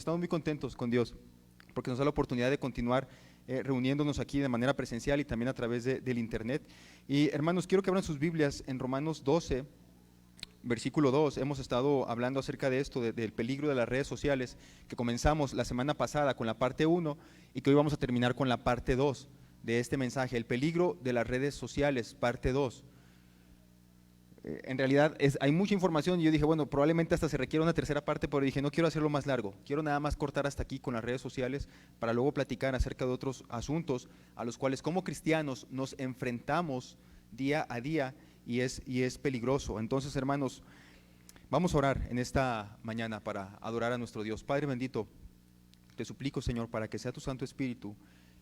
Estamos muy contentos con Dios porque nos da la oportunidad de continuar reuniéndonos aquí de manera presencial y también a través del internet. Y hermanos, quiero que abran sus Biblias en Romanos 12, versículo 2. Hemos estado hablando acerca de esto, del peligro de las redes sociales, que comenzamos la semana pasada con la parte 1 y que hoy vamos a terminar con la parte 2 de este mensaje, el peligro de las redes sociales, parte 2. En realidad hay mucha información y yo dije, bueno, probablemente hasta se requiere una tercera parte, pero dije, no quiero hacerlo más largo, quiero nada más cortar hasta aquí con las redes sociales para luego platicar acerca de otros asuntos a los cuales como cristianos nos enfrentamos día a día y es peligroso. Entonces, hermanos, vamos a orar en esta mañana para adorar a nuestro Dios. Padre bendito, te suplico, Señor, para que sea tu Santo Espíritu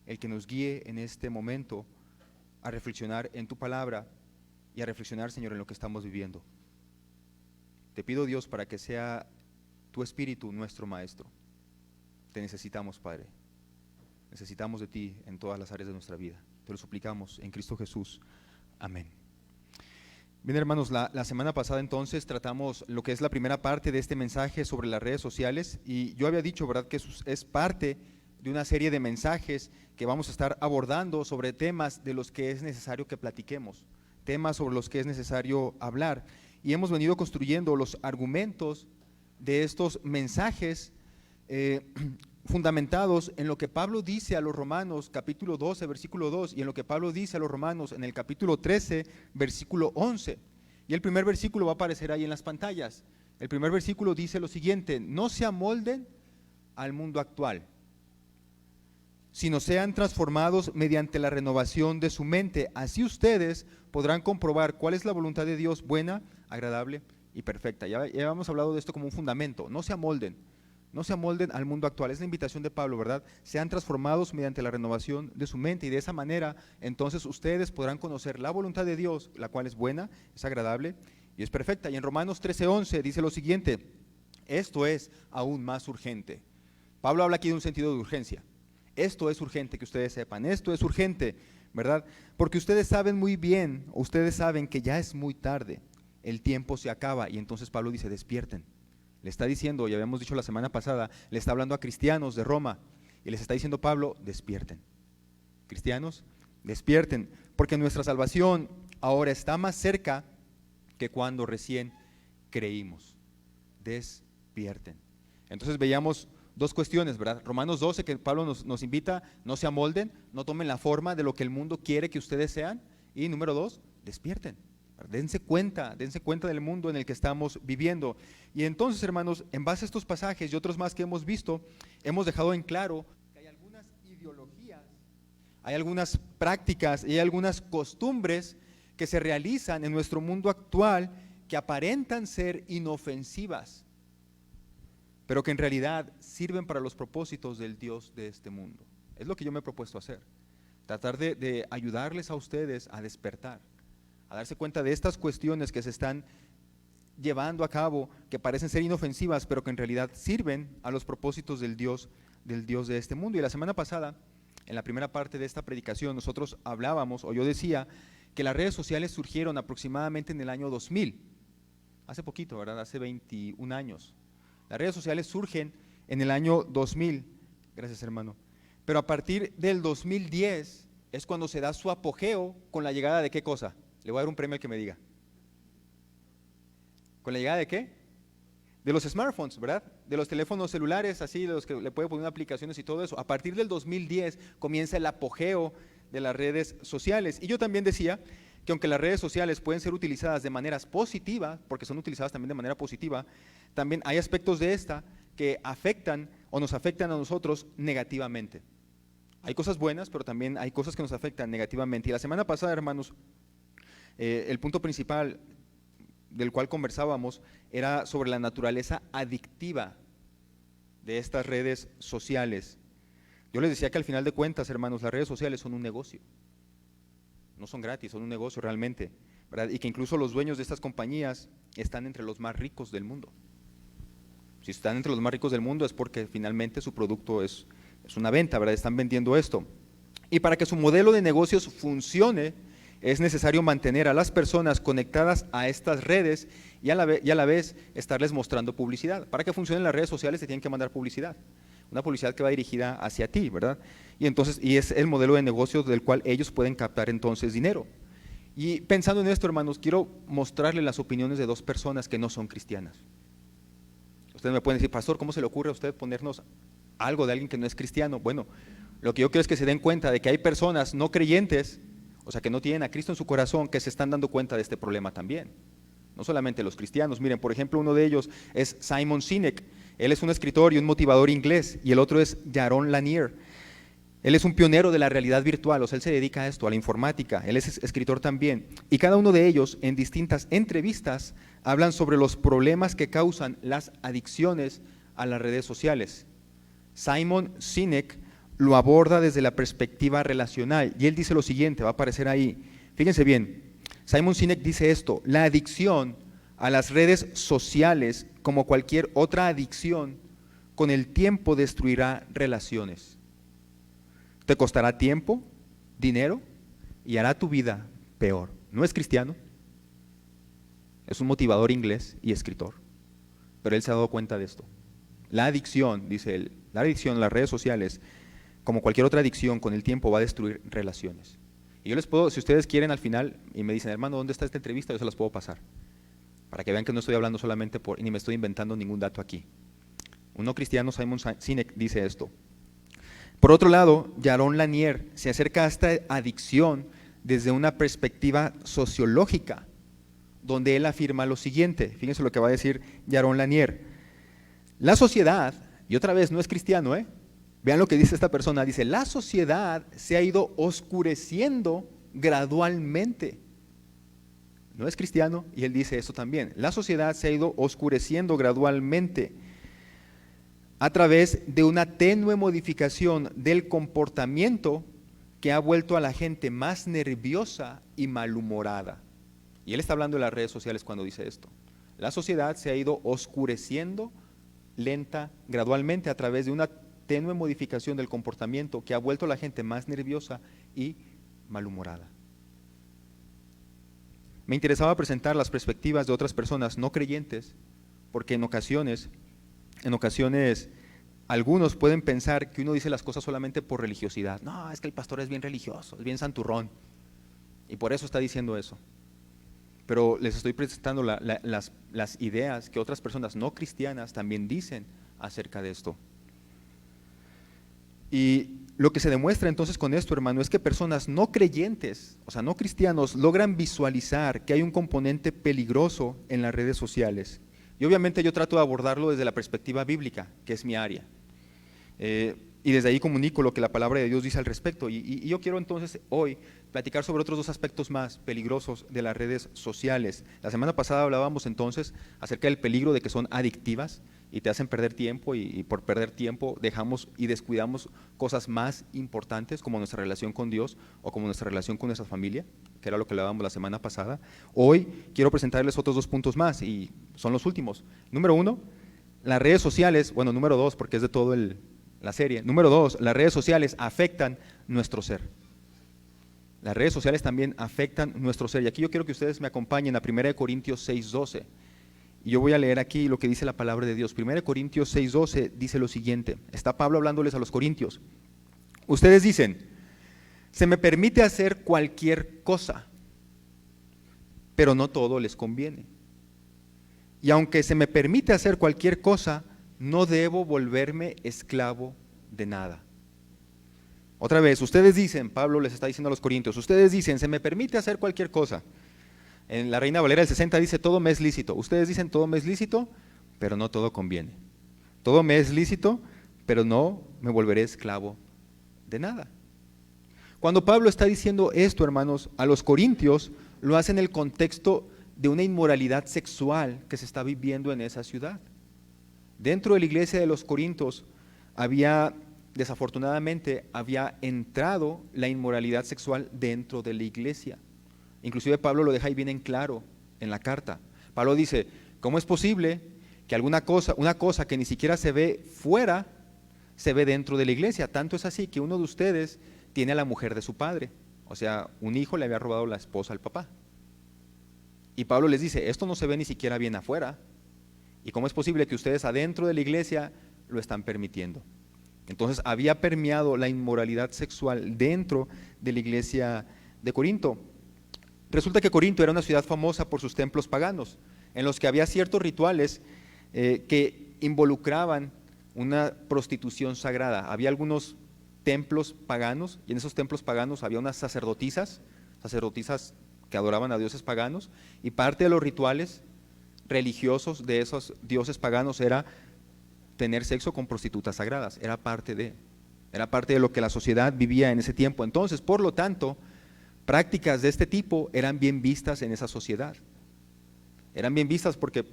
el que nos guíe en este momento a reflexionar en tu palabra y a reflexionar, Señor, en lo que estamos viviendo. Te pido, Dios, para que sea tu Espíritu nuestro Maestro. Te necesitamos, Padre. Necesitamos de ti en todas las áreas de nuestra vida. Te lo suplicamos en Cristo Jesús. Amén. Bien, hermanos, la semana pasada entonces tratamos lo que es la primera parte de este mensaje sobre las redes sociales y yo había dicho, ¿verdad?, que es parte de una serie de mensajes que vamos a estar abordando sobre temas de los que es necesario que platiquemos, temas sobre los que es necesario hablar, y hemos venido construyendo los argumentos de estos mensajes fundamentados en lo que Pablo dice a los Romanos capítulo 12 versículo 2 y en lo que Pablo dice a los Romanos en el capítulo 13 versículo 11, y el primer versículo va a aparecer ahí en las pantallas. El primer versículo dice lo siguiente: no se amolden al mundo actual, sino sean transformados mediante la renovación de su mente. Así ustedes podrán comprobar cuál es la voluntad de Dios, buena, agradable y perfecta. Ya hemos hablado de esto como un fundamento. No se amolden al mundo actual. Es la invitación de Pablo, ¿verdad? Sean transformados mediante la renovación de su mente, y de esa manera entonces ustedes podrán conocer la voluntad de Dios, la cual es buena, es agradable y es perfecta. Y en Romanos 13:11 dice lo siguiente: esto es aún más urgente. Pablo habla aquí de un sentido de urgencia. Esto es urgente que ustedes sepan, esto es urgente, ¿verdad? Porque ustedes saben muy bien, ustedes saben que ya es muy tarde, el tiempo se acaba. Y entonces Pablo dice: despierten. Le está diciendo, ya habíamos dicho la semana pasada, le está hablando a cristianos de Roma y les está diciendo Pablo: despierten. Cristianos, despierten, porque nuestra salvación ahora está más cerca que cuando recién creímos. Despierten. Entonces veíamos dos cuestiones, ¿verdad? Romanos 12, que Pablo nos invita: no se amolden, no tomen la forma de lo que el mundo quiere que ustedes sean. Y número 2, despierten, dense cuenta del mundo en el que estamos viviendo. Y entonces, hermanos, en base a estos pasajes y otros más que hemos visto, hemos dejado en claro que hay algunas ideologías, hay algunas prácticas y hay algunas costumbres que se realizan en nuestro mundo actual que aparentan ser inofensivas, pero que en realidad sirven para los propósitos del Dios de este mundo. Es lo que yo me he propuesto hacer, tratar de ayudarles a ustedes a despertar, a darse cuenta de estas cuestiones que se están llevando a cabo, que parecen ser inofensivas, pero que en realidad sirven a los propósitos del Dios de este mundo. Y la semana pasada, en la primera parte de esta predicación, nosotros hablábamos, o yo decía, que las redes sociales surgieron aproximadamente en el año 2000, hace poquito, ¿verdad? Hace 21 años. Las redes sociales surgen en el año 2000, gracias hermano, pero a partir del 2010 es cuando se da su apogeo con la llegada de ¿qué cosa? Le voy a dar un premio al que me diga. ¿Con la llegada de qué? De los smartphones, ¿verdad? De los teléfonos celulares, así, de los que le puede poner aplicaciones y todo eso. A partir del 2010 comienza el apogeo de las redes sociales. Y yo también decía que aunque las redes sociales pueden ser utilizadas de maneras positivas, porque son utilizadas también de manera positiva, también hay aspectos de esta que afectan o nos afectan a nosotros negativamente. Hay cosas buenas, pero también hay cosas que nos afectan negativamente. Y la semana pasada, hermanos, el punto principal del cual conversábamos era sobre la naturaleza adictiva de estas redes sociales. Yo les decía que al final de cuentas, hermanos, las redes sociales son un negocio. No son gratis, son un negocio realmente, ¿verdad? Y que incluso los dueños de estas compañías están entre los más ricos del mundo. Si están entre los más ricos del mundo es porque finalmente su producto es una venta, ¿verdad? Están vendiendo esto. Y para que su modelo de negocios funcione Es necesario mantener a las personas conectadas a estas redes y a la vez estarles mostrando publicidad. Para que funcionen las redes sociales se tienen que mandar publicidad, una publicidad que va dirigida hacia ti, ¿verdad? Y es el modelo de negocio del cual ellos pueden captar entonces dinero. Y pensando en esto, hermanos, quiero mostrarles las opiniones de dos personas que no son cristianas. Ustedes me pueden decir, pastor, ¿cómo se le ocurre a usted ponernos algo de alguien que no es cristiano? Bueno, lo que yo quiero es que se den cuenta de que hay personas no creyentes, o sea, que no tienen a Cristo en su corazón, que se están dando cuenta de este problema también. No solamente los cristianos. Miren, por ejemplo, uno de ellos es Simon Sinek. Él es un escritor y un motivador inglés, y el otro es Jaron Lanier. Él es un pionero de la realidad virtual, o sea, él se dedica a esto, a la informática. Él es escritor también. Y cada uno de ellos, en distintas entrevistas, hablan sobre los problemas que causan las adicciones a las redes sociales. Simon Sinek lo aborda desde la perspectiva relacional, y él dice lo siguiente, va a aparecer ahí. Fíjense bien, Simon Sinek dice esto: la adicción a las redes sociales, como cualquier otra adicción, con el tiempo destruirá relaciones. Te costará tiempo, dinero y hará tu vida peor. No es cristiano, es un motivador inglés y escritor, pero él se ha dado cuenta de esto. La adicción, dice él, la adicción a las redes sociales, como cualquier otra adicción, con el tiempo va a destruir relaciones. Y yo les puedo, si ustedes quieren al final, y me dicen, hermano, ¿dónde está esta entrevista? Yo se las puedo pasar, para que vean que no estoy hablando solamente ni me estoy inventando ningún dato aquí. Un no cristiano, Simon Sinek, dice esto. Por otro lado, Jaron Lanier se acerca a esta adicción desde una perspectiva sociológica, donde él afirma lo siguiente. Fíjense lo que va a decir Jaron Lanier. La sociedad, y otra vez no es cristiano, vean lo que dice esta persona, dice, la sociedad se ha ido oscureciendo gradualmente. No es cristiano, y él dice eso también. La sociedad se ha ido oscureciendo gradualmente a través de una tenue modificación del comportamiento que ha vuelto a la gente más nerviosa y malhumorada. Y él está hablando de las redes sociales cuando dice esto. La sociedad se ha ido oscureciendo gradualmente a través de una tenue modificación del comportamiento que ha vuelto a la gente más nerviosa y malhumorada. Me interesaba presentar las perspectivas de otras personas no creyentes, porque en ocasiones algunos pueden pensar que uno dice las cosas solamente por religiosidad. No, es que el pastor es bien religioso, es bien santurrón, y por eso está diciendo eso. Pero les estoy presentando las ideas que otras personas no cristianas también dicen acerca de esto. Y lo que se demuestra entonces con esto, hermano, es que personas no creyentes, o sea, no cristianos, logran visualizar que hay un componente peligroso en las redes sociales. Y obviamente yo trato de abordarlo desde la perspectiva bíblica, que es mi área. Y desde ahí comunico lo que la palabra de Dios dice al respecto. Y yo quiero entonces hoy platicar sobre otros dos aspectos más peligrosos de las redes sociales. La semana pasada hablábamos entonces acerca del peligro de que son adictivas y te hacen perder tiempo, y por perder tiempo dejamos y descuidamos cosas más importantes como nuestra relación con Dios o como nuestra relación con nuestra familia, que era lo que hablábamos la semana pasada. Hoy quiero presentarles otros dos puntos más y son los últimos. Número uno, las redes sociales, bueno, número dos, porque es de todo la serie. Número dos, las redes sociales afectan nuestro ser. Las redes sociales también afectan nuestro ser. Y aquí yo quiero que ustedes me acompañen a 1 Corintios 6:12. Y yo voy a leer aquí lo que dice la palabra de Dios. 1 Corintios 6:12 dice lo siguiente. Está Pablo hablándoles a los corintios. Ustedes dicen, se me permite hacer cualquier cosa, pero no todo les conviene. Y aunque se me permite hacer cualquier cosa, no debo volverme esclavo de nada. Otra vez, ustedes dicen, Pablo les está diciendo a los corintios, ustedes dicen, se me permite hacer cualquier cosa. En la Reina Valera del 60 dice, todo me es lícito. Ustedes dicen, todo me es lícito, pero no todo conviene. Todo me es lícito, pero no me volveré esclavo de nada. Cuando Pablo está diciendo esto, hermanos, a los corintios, lo hace en el contexto de una inmoralidad sexual que se está viviendo en esa ciudad. Dentro de la iglesia de los Corintios desafortunadamente había entrado la inmoralidad sexual dentro de la iglesia. Inclusive Pablo lo deja ahí bien en claro en la carta. Pablo dice, ¿cómo es posible que una cosa que ni siquiera se ve fuera, se ve dentro de la iglesia? Tanto es así que uno de ustedes tiene a la mujer de su padre. O sea, un hijo le había robado la esposa al papá. Y Pablo les dice, esto no se ve ni siquiera bien afuera. ¿Y cómo es posible que ustedes adentro de la iglesia lo están permitiendo? Entonces había permeado la inmoralidad sexual dentro de la iglesia de Corinto. Resulta que Corinto era una ciudad famosa por sus templos paganos, en los que había ciertos rituales que involucraban una prostitución sagrada. Había algunos templos paganos, y en esos templos paganos había unas sacerdotisas que adoraban a dioses paganos, y parte de los rituales religiosos de esos dioses paganos era tener sexo con prostitutas sagradas, era parte de lo que la sociedad vivía en ese tiempo. Entonces, por lo tanto, prácticas de este tipo eran bien vistas en esa sociedad. Eran bien vistas porque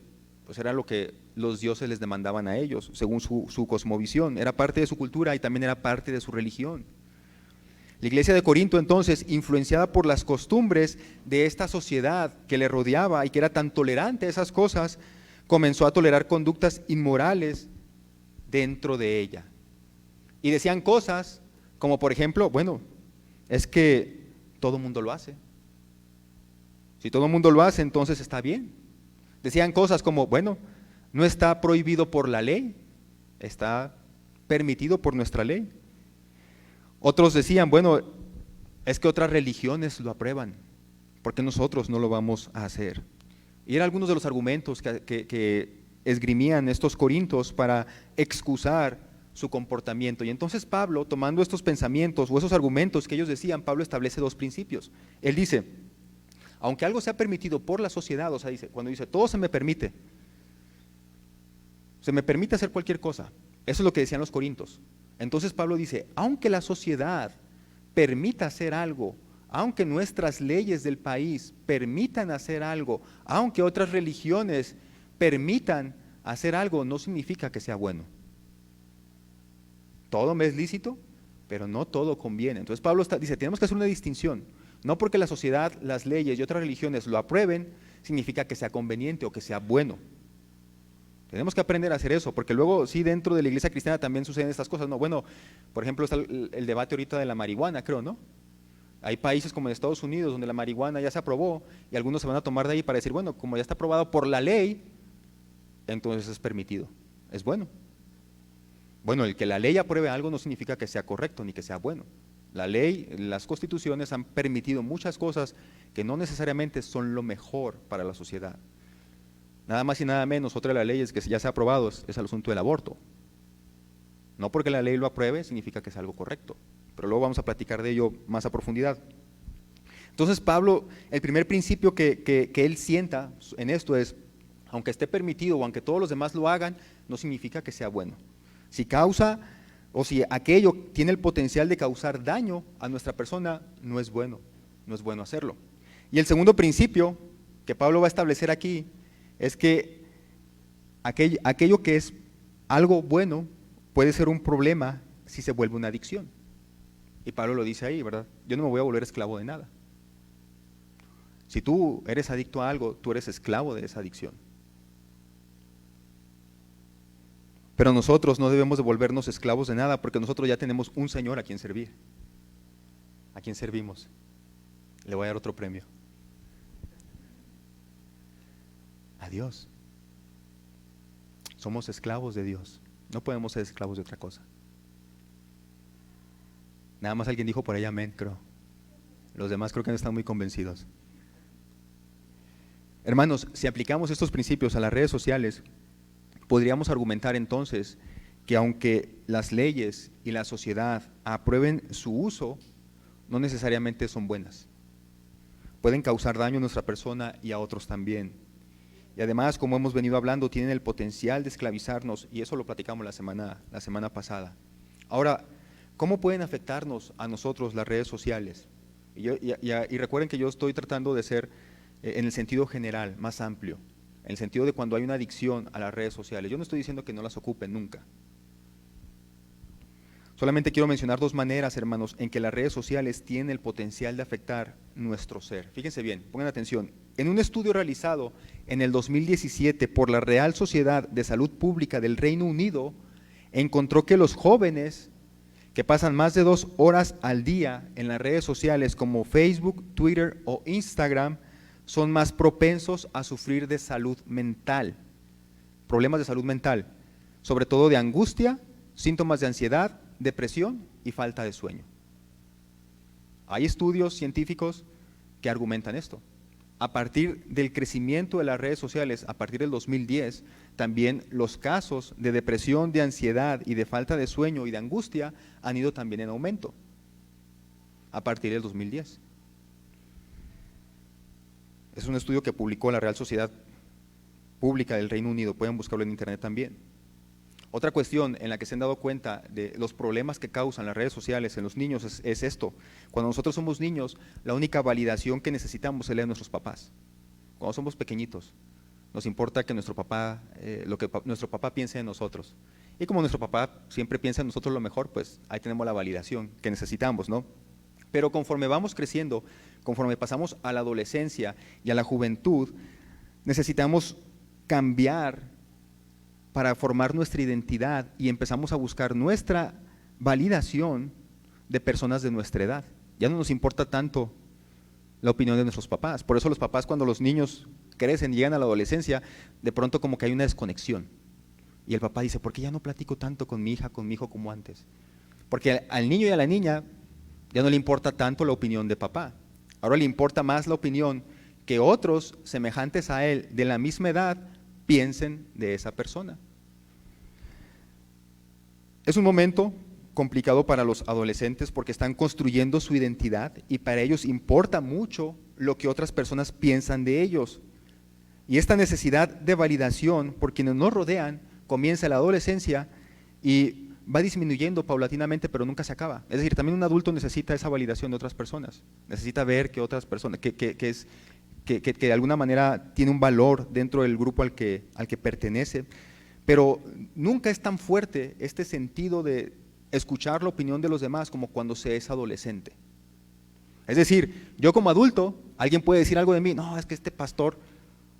pues era lo que los dioses les demandaban a ellos, según su cosmovisión. Era parte de su cultura y también era parte de su religión. La iglesia de Corinto, entonces, influenciada por las costumbres de esta sociedad que le rodeaba y que era tan tolerante a esas cosas, comenzó a tolerar conductas inmorales dentro de ella. Y decían cosas como, por ejemplo, bueno, es que todo el mundo lo hace. Si todo el mundo lo hace, entonces está bien. Decían cosas como, bueno, no está prohibido por la ley, está permitido por nuestra ley. Otros decían, bueno, es que otras religiones lo aprueban, ¿por qué nosotros no lo vamos a hacer? Y eran algunos de los argumentos que esgrimían estos corintios para excusar su comportamiento. Y entonces Pablo, tomando estos pensamientos o esos argumentos que ellos decían, Pablo establece dos principios. Él dice, aunque algo sea permitido por la sociedad, o sea, cuando dice, todo se me permite hacer cualquier cosa, eso es lo que decían los corintios. Entonces Pablo dice, aunque la sociedad permita hacer algo, aunque nuestras leyes del país permitan hacer algo, aunque otras religiones permitan hacer algo, no significa que sea bueno. Todo me es lícito, pero no todo conviene. Entonces Pablo dice, tenemos que hacer una distinción. No porque la sociedad, las leyes y otras religiones lo aprueben, significa que sea conveniente o que sea bueno. Tenemos que aprender a hacer eso, porque luego sí dentro de la iglesia cristiana también suceden estas cosas, ¿no? Bueno, por ejemplo está el debate ahorita de la marihuana, creo, ¿no? Hay países como en Estados Unidos donde la marihuana ya se aprobó y algunos se van a tomar de ahí para decir, bueno, como ya está aprobado por la ley, entonces es permitido, es bueno. Bueno, el que la ley apruebe algo no significa que sea correcto ni que sea bueno. La ley, las constituciones han permitido muchas cosas que no necesariamente son lo mejor para la sociedad. Nada más y nada menos, otra de las leyes que ya se ha aprobado es el asunto del aborto. No porque la ley lo apruebe significa que es algo correcto, pero luego vamos a platicar de ello más a profundidad. Entonces Pablo, el primer principio que él sienta en esto es, aunque esté permitido o aunque todos los demás lo hagan, no significa que sea bueno. Si causa o si aquello tiene el potencial de causar daño a nuestra persona, no es bueno hacerlo. Y el segundo principio que Pablo va a establecer aquí es que aquello que es algo bueno puede ser un problema si se vuelve una adicción. Y Pablo lo dice ahí, ¿verdad? Yo no me voy a volver esclavo de nada. Si tú eres adicto a algo, tú eres esclavo de esa adicción. Pero nosotros no debemos de volvernos esclavos de nada porque nosotros ya tenemos un Señor a quien servir. ¿A quien servimos? Le voy a dar otro premio. A Dios. Somos esclavos de Dios. No podemos ser esclavos de otra cosa. Nada más alguien dijo por ahí amén, creo. Los demás creo que no están muy convencidos. Hermanos, si aplicamos estos principios a las redes sociales, podríamos argumentar entonces que aunque las leyes y la sociedad aprueben su uso, no necesariamente son buenas. Pueden causar daño a nuestra persona y a otros también. Y además, como hemos venido hablando, tienen el potencial de esclavizarnos, y eso lo platicamos la semana pasada. Ahora, ¿cómo pueden afectarnos a nosotros las redes sociales? Y recuerden que yo estoy tratando de ser en el sentido general, más amplio, en el sentido de cuando hay una adicción a las redes sociales. Yo no estoy diciendo que no las ocupen nunca. Solamente quiero mencionar dos maneras, hermanos, en que las redes sociales tienen el potencial de afectar nuestro ser. Fíjense bien, pongan atención. En un estudio realizado en el 2017 por la Real Sociedad de Salud Pública del Reino Unido, encontró que los jóvenes que pasan más de 2 horas al día en las redes sociales como Facebook, Twitter o Instagram, son más propensos a sufrir de salud mental, problemas de salud mental, sobre todo de angustia, síntomas de ansiedad, depresión y falta de sueño. Hay estudios científicos que argumentan esto. A partir del crecimiento de las redes sociales, a partir del 2010, también los casos de depresión, de ansiedad y de falta de sueño y de angustia han ido también en aumento, a partir del 2010. Es un estudio que publicó la Real Sociedad Pública del Reino Unido, pueden buscarlo en internet también. Otra cuestión en la que se han dado cuenta de los problemas que causan las redes sociales en los niños es esto. Cuando nosotros somos niños, la única validación que necesitamos es la de nuestros papás. Cuando somos pequeñitos, nos importa que nuestro papá, lo que nuestro papá piense de nosotros. Y como nuestro papá siempre piensa en nosotros lo mejor, pues ahí tenemos la validación que necesitamos, ¿no? Pero conforme vamos creciendo, conforme pasamos a la adolescencia y a la juventud, necesitamos cambiar para formar nuestra identidad y empezamos a buscar nuestra validación de personas de nuestra edad. Ya no nos importa tanto la opinión de nuestros papás. Por eso los papás, cuando los niños crecen y llegan a la adolescencia, de pronto como que hay una desconexión. Y el papá dice, ¿por qué ya no platico tanto con mi hija, con mi hijo como antes? Porque al niño y a la niña ya no le importa tanto la opinión de papá. Ahora le importa más la opinión que otros semejantes a él de la misma edad piensen de esa persona. Es un momento complicado para los adolescentes porque están construyendo su identidad y para ellos importa mucho lo que otras personas piensan de ellos. Y esta necesidad de validación por quienes nos rodean comienza en la adolescencia y va disminuyendo paulatinamente, pero nunca se acaba. Es decir, también un adulto necesita esa validación de otras personas, necesita ver que otras personas, que de alguna manera tiene un valor dentro del grupo al que pertenece, pero nunca es tan fuerte este sentido de escuchar la opinión de los demás como cuando se es adolescente. Es decir, yo como adulto, alguien puede decir algo de mí, no, es que este pastor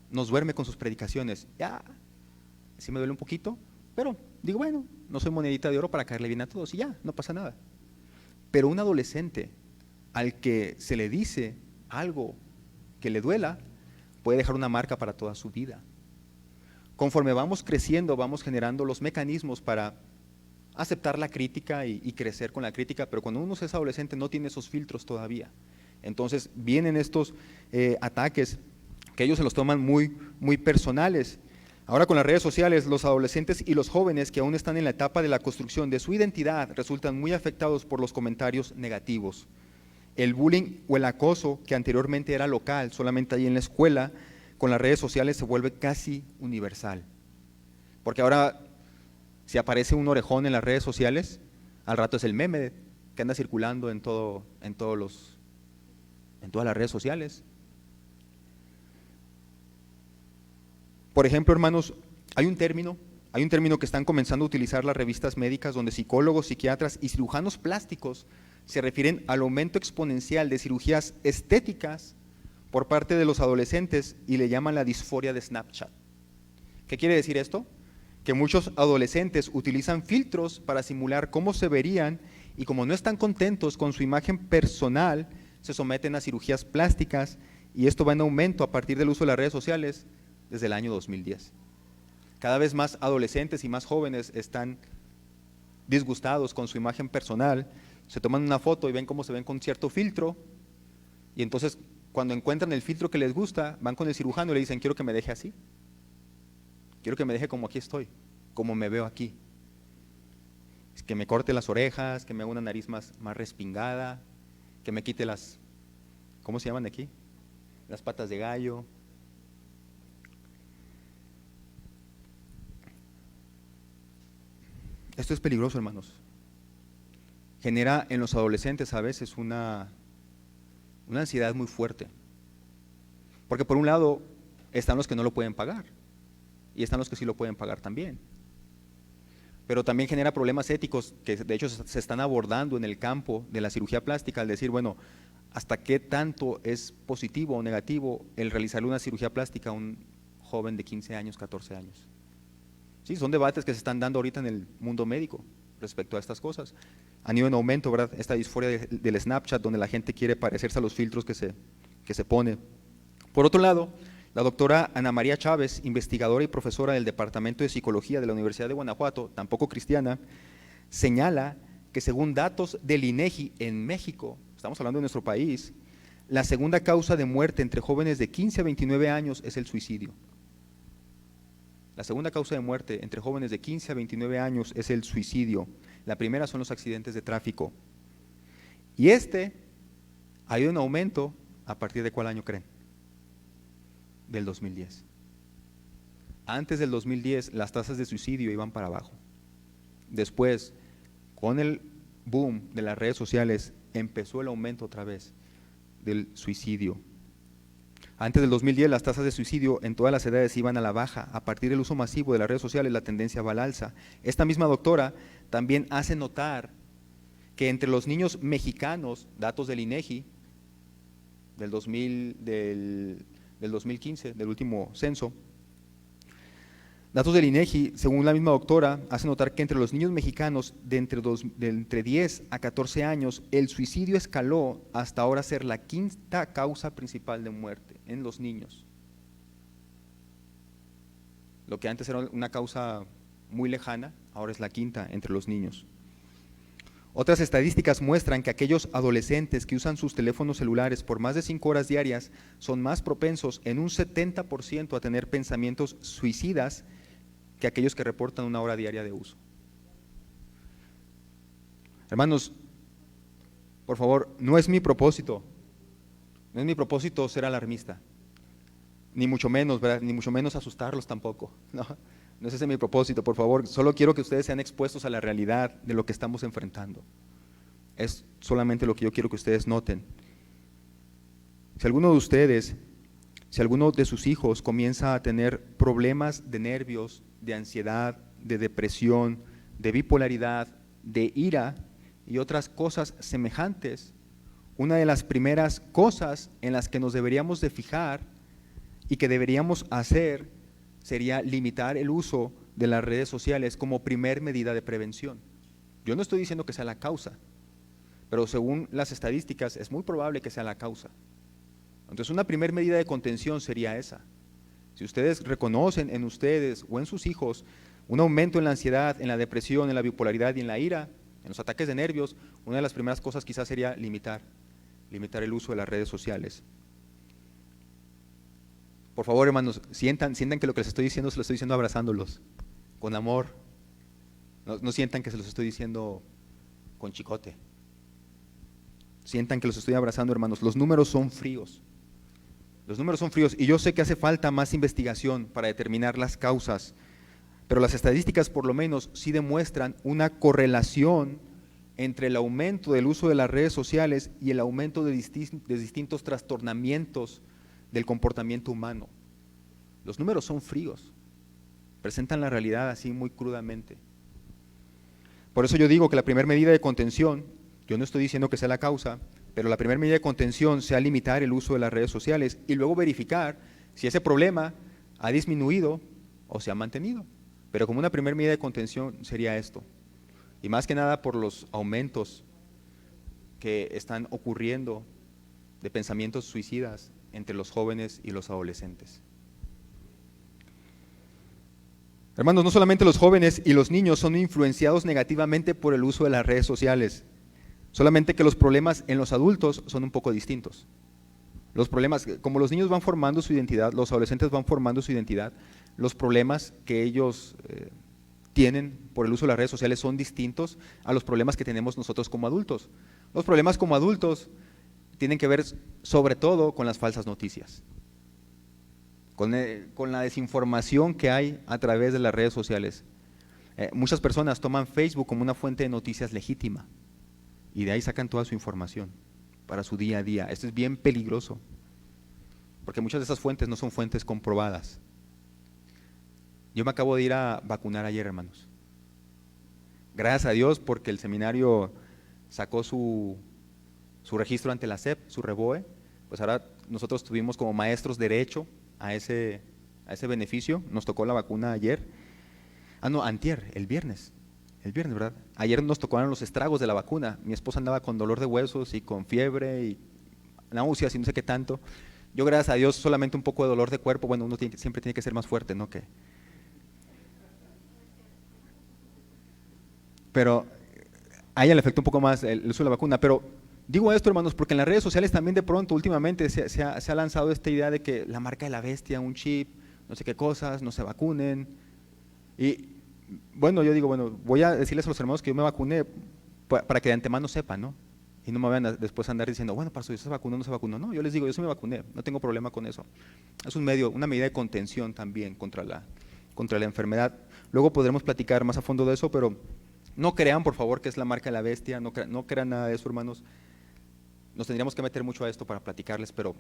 nos duerme con sus predicaciones, ya, sí me duele un poquito, pero digo, bueno, no soy monedita de oro para caerle bien a todos y ya, no pasa nada. Pero un adolescente al que se le dice algo que le duela, puede dejar una marca para toda su vida. Conforme vamos creciendo, vamos generando los mecanismos para aceptar la crítica y crecer con la crítica, pero cuando uno es adolescente no tiene esos filtros todavía. Entonces vienen estos ataques que ellos se los toman muy, muy personales. Ahora con las redes sociales, los adolescentes y los jóvenes que aún están en la etapa de la construcción de su identidad resultan muy afectados por los comentarios negativos. El bullying o el acoso, que anteriormente era local, solamente ahí en la escuela, con las redes sociales se vuelve casi universal. Porque ahora, si aparece un orejón en las redes sociales, al rato es el meme que anda circulando en todas las redes sociales. Por ejemplo, hermanos, hay un término que están comenzando a utilizar las revistas médicas donde psicólogos, psiquiatras y cirujanos plásticos se refieren al aumento exponencial de cirugías estéticas por parte de los adolescentes y le llaman la disforia de Snapchat. ¿Qué quiere decir esto? Que muchos adolescentes utilizan filtros para simular cómo se verían y como no están contentos con su imagen personal, se someten a cirugías plásticas y esto va en aumento a partir del uso de las redes sociales desde el año 2010. Cada vez más adolescentes y más jóvenes están disgustados con su imagen personal, se toman una foto y ven cómo se ven con cierto filtro y entonces cuando encuentran el filtro que les gusta, van con el cirujano y le dicen, quiero que me deje así, quiero que me deje como aquí estoy, como me veo aquí, que me corte las orejas, que me haga una nariz más respingada, que me quite las, ¿cómo se llaman aquí? Las patas de gallo. Esto es peligroso, hermanos. Genera en los adolescentes a veces una ansiedad muy fuerte. Porque por un lado están los que no lo pueden pagar y están los que sí lo pueden pagar también. Pero también genera problemas éticos que de hecho se están abordando en el campo de la cirugía plástica al decir, bueno, ¿hasta qué tanto es positivo o negativo el realizarle una cirugía plástica a un joven de 15 años, 14 años? Sí, son debates que se están dando ahorita en el mundo médico respecto a estas cosas. han ido en aumento, ¿verdad? Esta disforia del Snapchat, donde la gente quiere parecerse a los filtros que se pone. Por otro lado, la doctora Ana María Chávez, investigadora y profesora del Departamento de Psicología de la Universidad de Guanajuato, tampoco cristiana, señala que según datos del INEGI en México, estamos hablando de nuestro país, la segunda causa de muerte entre jóvenes de 15 a 29 años es el suicidio. La segunda causa de muerte entre jóvenes de 15 a 29 años es el suicidio. La primera son los accidentes de tráfico. Y ha ido en aumento. ¿A partir de cuál año creen? Del 2010. Antes del 2010 las tasas de suicidio iban para abajo. Después, con el boom de las redes sociales, empezó el aumento otra vez del suicidio. Antes del 2010 las tasas de suicidio en todas las edades iban a la baja. A partir del uso masivo de las redes sociales la tendencia va al alza. Esta misma doctora también hace notar que entre los niños mexicanos, datos del INEGI del 2015, del último censo, datos del INEGI, según la misma doctora, hace notar que entre los niños mexicanos de entre 10 a 14 años, el suicidio escaló hasta ahora ser la quinta causa principal de muerte en los niños. Lo que antes era una causa muy lejana, ahora es la quinta entre los niños. Otras estadísticas muestran que aquellos adolescentes que usan sus teléfonos celulares por más de 5 horas diarias son más propensos en un 70% a tener pensamientos suicidas que aquellos que reportan 1 hora diaria de uso. Hermanos, por favor, no es mi propósito ser alarmista, ni mucho menos, ¿verdad? Ni mucho menos asustarlos tampoco, no es ese mi propósito, por favor, solo quiero que ustedes sean expuestos a la realidad de lo que estamos enfrentando. Es solamente lo que yo quiero que ustedes noten. Si alguno de sus hijos comienza a tener problemas de nervios, de ansiedad, de depresión, de bipolaridad, de ira y otras cosas semejantes, una de las primeras cosas en las que nos deberíamos de fijar y que deberíamos hacer sería limitar el uso de las redes sociales como primer medida de prevención. Yo no estoy diciendo que sea la causa, pero según las estadísticas es muy probable que sea la causa. Entonces una primera medida de contención sería esa. Si ustedes reconocen en ustedes o en sus hijos un aumento en la ansiedad, en la depresión, en la bipolaridad y en la ira, en los ataques de nervios, una de las primeras cosas quizás sería limitar el uso de las redes sociales. Por favor, hermanos, sientan que lo que les estoy diciendo se lo estoy diciendo abrazándolos, con amor. No sientan que se los estoy diciendo con chicote. Sientan que los estoy abrazando, hermanos. Los números son fríos. Los números son fríos y yo sé que hace falta más investigación para determinar las causas, pero las estadísticas por lo menos sí demuestran una correlación entre el aumento del uso de las redes sociales y el aumento de distintos trastornamientos del comportamiento humano. Los números son fríos, presentan la realidad así muy crudamente. Por eso yo digo que la primera medida de contención, yo no estoy diciendo que sea la causa, pero la primera medida de contención sea limitar el uso de las redes sociales y luego verificar si ese problema ha disminuido o se ha mantenido. Pero como una primera medida de contención sería esto. Y más que nada por los aumentos que están ocurriendo de pensamientos suicidas entre los jóvenes y los adolescentes. Hermanos, no solamente los jóvenes y los niños son influenciados negativamente por el uso de las redes sociales, solamente que los problemas en los adultos son un poco distintos. Los problemas, como los niños van formando su identidad, los adolescentes van formando su identidad, los problemas que ellos tienen por el uso de las redes sociales son distintos a los problemas que tenemos nosotros como adultos. Los problemas como adultos tienen que ver sobre todo con las falsas noticias, con la desinformación que hay a través de las redes sociales. Muchas personas toman Facebook como una fuente de noticias legítima y de ahí sacan toda su información para su día a día. Esto es bien peligroso, porque muchas de esas fuentes no son fuentes comprobadas. Yo me acabo de ir a vacunar ayer, hermanos. Gracias a Dios, porque el seminario sacó su registro ante la SEP, su REBOE, pues ahora nosotros tuvimos como maestros derecho a ese beneficio. Nos tocó la vacuna ayer, antier, el viernes. El viernes, ¿verdad? Ayer nos tocaron los estragos de la vacuna. Mi esposa andaba con dolor de huesos y con fiebre y náuseas y no sé qué tanto. Yo, gracias a Dios, solamente un poco de dolor de cuerpo. Bueno, uno siempre tiene que ser más fuerte, ¿no? Pero a ella le afectó un poco más el uso de la vacuna. Pero digo esto, hermanos, porque en las redes sociales también de pronto, últimamente, se ha lanzado esta idea de que la marca de la bestia, un chip, no sé qué cosas, no se vacunen. Y bueno, yo digo, bueno, voy a decirles a los hermanos que yo me vacuné para que de antemano sepan, ¿no? Y no me vayan después a andar diciendo, bueno, pastor, ¿se vacunó o no se vacunó? No, yo les digo, yo sí me vacuné, no tengo problema con eso. Es una medida de contención también contra la enfermedad. Luego podremos platicar más a fondo de eso, pero no crean, por favor, que es la marca de la bestia, no crean nada de eso, hermanos. Nos tendríamos que meter mucho a esto para platicarles, pero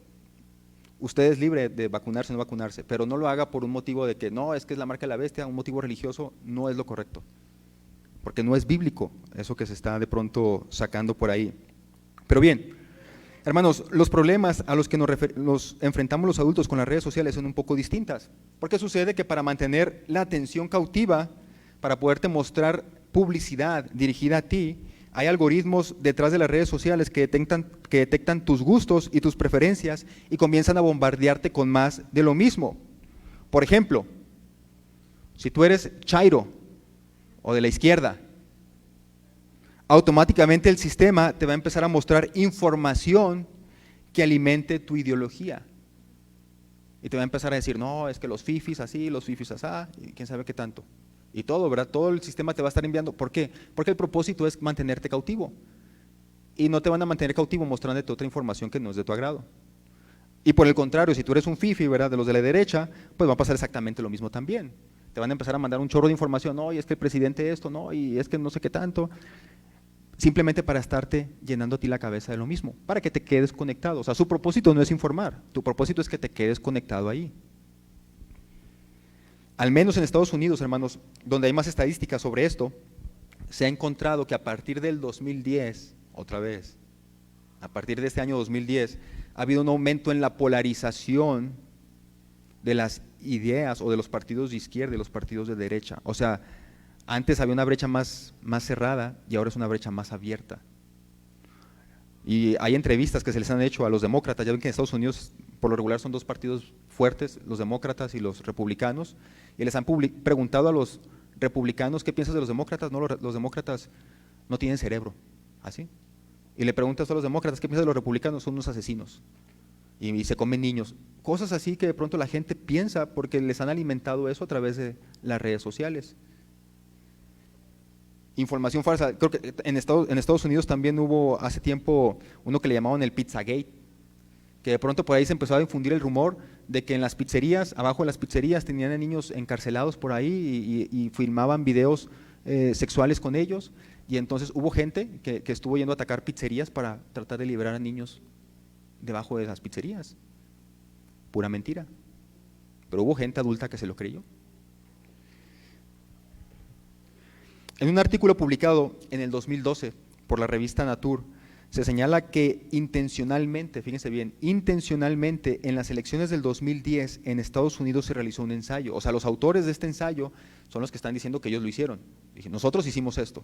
usted es libre de vacunarse o no vacunarse, pero no lo haga por un motivo de que no, es que es la marca de la bestia, un motivo religioso, no es lo correcto, porque no es bíblico eso que se está de pronto sacando por ahí. Pero bien, hermanos, los problemas a los que nos enfrentamos los adultos con las redes sociales son un poco distintas, porque sucede que para mantener la atención cautiva, para poderte mostrar publicidad dirigida a ti, hay algoritmos detrás de las redes sociales que detectan tus gustos y tus preferencias y comienzan a bombardearte con más de lo mismo. Por ejemplo, si tú eres chairo o de la izquierda, automáticamente el sistema te va a empezar a mostrar información que alimente tu ideología. Y te va a empezar a decir, no, es que los fifis así, los fifis asá, y quién sabe qué tanto. Y todo, ¿verdad? Todo el sistema te va a estar enviando. ¿Por qué? Porque el propósito es mantenerte cautivo. Y no te van a mantener cautivo mostrándote otra información que no es de tu agrado. Y por el contrario, si tú eres un fifi, ¿verdad? De los de la derecha, pues va a pasar exactamente lo mismo también. Te van a empezar a mandar un chorro de información, no, y es que el presidente esto, no, y es que no sé qué tanto. Simplemente para estarte llenando a ti la cabeza de lo mismo, para que te quedes conectado. O sea, su propósito no es informar, tu propósito es que te quedes conectado ahí. Al menos en Estados Unidos, hermanos, donde hay más estadísticas sobre esto, se ha encontrado que a partir del 2010, otra vez, a partir de este año 2010, ha habido un aumento en la polarización de las ideas o de los partidos de izquierda y los partidos de derecha. O sea, antes había una brecha más cerrada y ahora es una brecha más abierta. Y hay entrevistas que se les han hecho a los demócratas, ya ven que en Estados Unidos por lo regular son dos partidos fuertes, los demócratas y los republicanos, y les han preguntado a los republicanos qué piensas de los demócratas. No, los demócratas no tienen cerebro, ¿así? Y le preguntas a los demócratas qué piensas de los republicanos, son unos asesinos y se comen niños. Cosas así que de pronto la gente piensa porque les han alimentado eso a través de las redes sociales. Información falsa. Creo que en Estados Unidos también hubo hace tiempo uno que le llamaban el Pizzagate, que de pronto por ahí se empezó a difundir el rumor de que en las pizzerías, abajo de las pizzerías tenían a niños encarcelados por ahí y filmaban videos sexuales con ellos, y entonces hubo gente que estuvo yendo a atacar pizzerías para tratar de liberar a niños debajo de esas pizzerías. Pura mentira. Pero hubo gente adulta que se lo creyó. En un artículo publicado en el 2012 por la revista Nature, se señala que intencionalmente, fíjense bien, intencionalmente en las elecciones del 2010 en Estados Unidos se realizó un ensayo. O sea, los autores de este ensayo son los que están diciendo que ellos lo hicieron. Dije, nosotros hicimos esto.